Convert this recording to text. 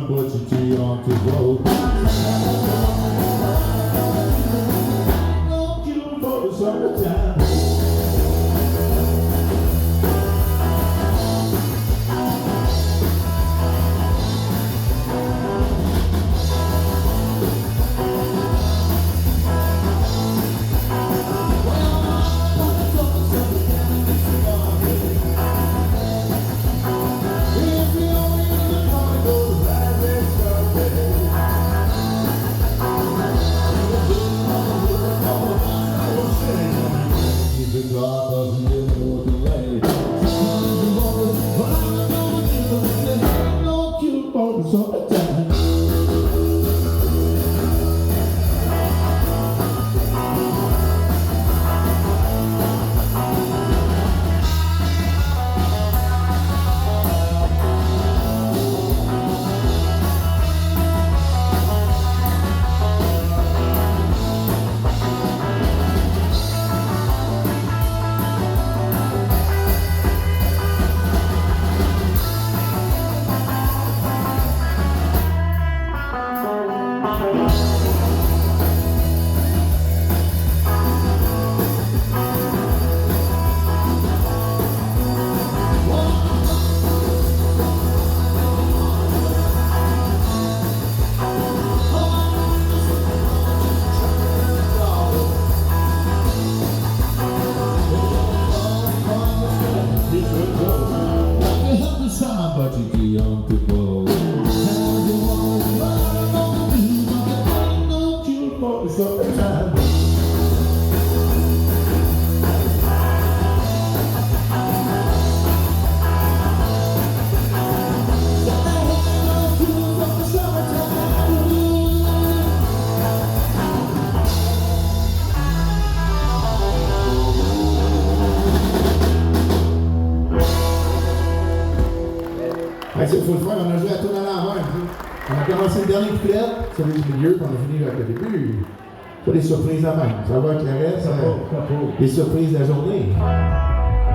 but you tire en tout beau. No cure for the summertime. Il faut le faire, on a joué à tourner à l'envers. On a commencé le dernier couplet, celui du milieu, puis on a fini avec le début. Pas des surprises à même. Ça va avec le reste, les surprises de la journée.